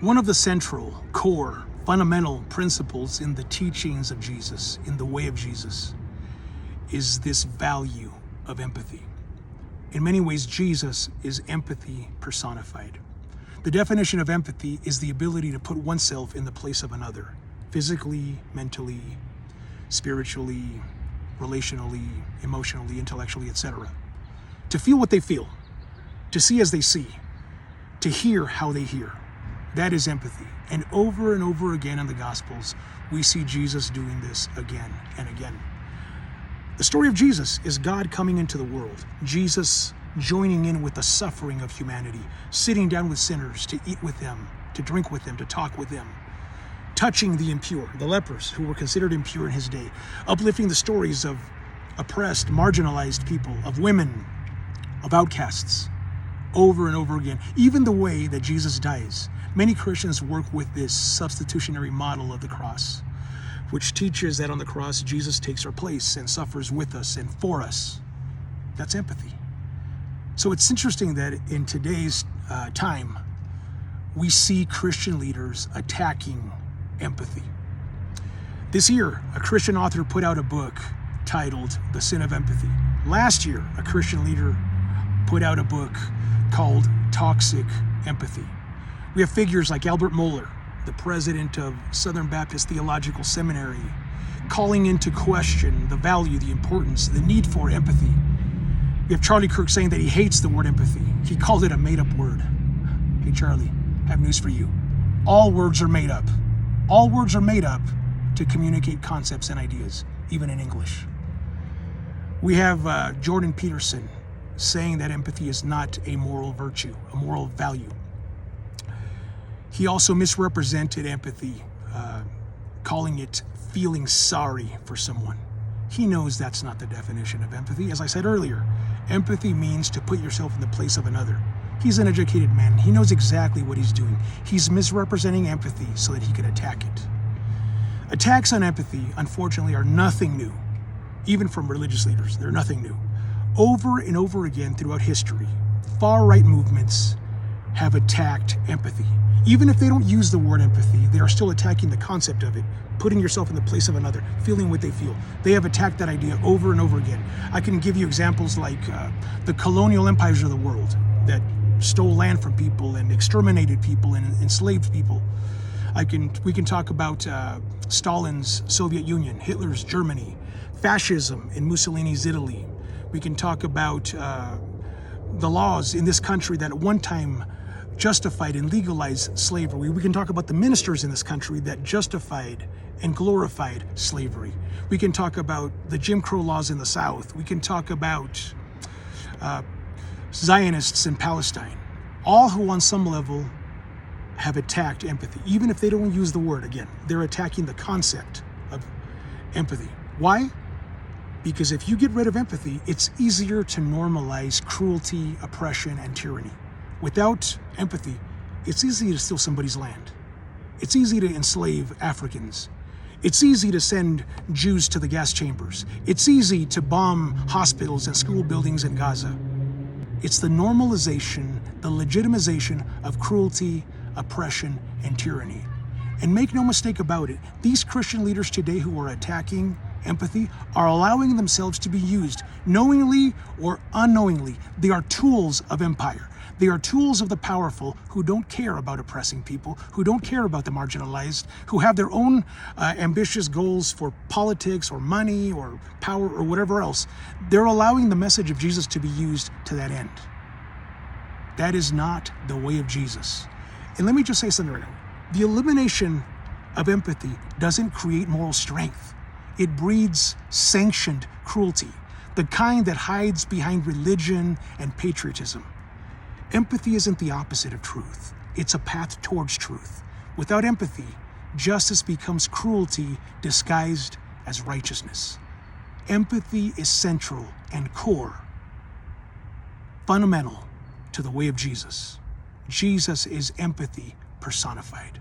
One of the central, core, fundamental principles in the teachings of Jesus, in the way of Jesus, is this value of empathy. In many ways, Jesus is empathy personified. The definition of empathy is the ability to put oneself in the place of another, physically, mentally, spiritually, relationally, emotionally, intellectually, etc. To feel what they feel, to see as they see, to hear how they hear. That is empathy. And over again in the Gospels, we see Jesus doing this again and again. The story of Jesus is God coming into the world, Jesus joining in with the suffering of humanity, sitting down with sinners to eat with them, to drink with them, to talk with them, touching the impure, the lepers who were considered impure in his day, uplifting the stories of oppressed, marginalized people, of women, of outcasts, over and over again. Even the way that Jesus dies. Many Christians work with this substitutionary model of the cross, which teaches that on the cross, Jesus takes our place and suffers with us and for us. That's empathy. So it's interesting that in today's time, we see Christian leaders attacking empathy. This year, a Christian author put out a book titled The Sin of Empathy. Last year, a Christian leader put out a book called Toxic Empathy. We have figures like Albert Mohler, the president of Southern Baptist Theological Seminary, calling into question the value, the importance, the need for empathy. We have Charlie Kirk saying that he hates the word empathy. He called it a made-up word. Hey Charlie, I have news for you. All words are made up. All words are made up to communicate concepts and ideas, even in English. We have Jordan Peterson saying that empathy is not a moral virtue, a moral value. He also misrepresented empathy, calling it feeling sorry for someone. He knows that's not the definition of empathy. As I said earlier, empathy means to put yourself in the place of another. He's an educated man. He knows exactly what he's doing. He's misrepresenting empathy so that he can attack it. Attacks on empathy, unfortunately, are nothing new. Even from religious leaders, they're nothing new. Over and over again throughout history, far-right movements have attacked empathy. Even if they don't use the word empathy, they are still attacking the concept of it, putting yourself in the place of another, feeling what they feel. They have attacked that idea over and over again. I can give you examples like the colonial empires of the world that stole land from people and exterminated people and enslaved people. We can talk about Stalin's Soviet Union, Hitler's Germany, fascism in Mussolini's Italy. We can talk about the laws in this country that at one time justified and legalized slavery. We can talk about the ministers in this country that justified and glorified slavery. We can talk about the Jim Crow laws in the South. We can talk about Zionists in Palestine, all who on some level have attacked empathy. Even if they don't use the word, again, they're attacking the concept of empathy. Why? Because if you get rid of empathy, it's easier to normalize cruelty, oppression, and tyranny. Without empathy, it's easy to steal somebody's land. It's easy to enslave Africans. It's easy to send Jews to the gas chambers. It's easy to bomb hospitals and school buildings in Gaza. It's the normalization, the legitimization of cruelty, oppression, and tyranny. And make no mistake about it, these Christian leaders today who are attacking empathy are allowing themselves to be used, knowingly or unknowingly. They are tools of empire. They are tools of the powerful who don't care about oppressing people, who don't care about the marginalized, who have their own ambitious goals for politics or money or power or whatever else. They're allowing the message of Jesus to be used to that end. That is not the way of Jesus. And let me just say something right now. The elimination of empathy doesn't create moral strength. It breeds sanctioned cruelty, the kind that hides behind religion and patriotism. Empathy isn't the opposite of truth. It's a path towards truth. Without empathy, justice becomes cruelty disguised as righteousness. Empathy is central and core, fundamental to the way of Jesus. Jesus is empathy personified.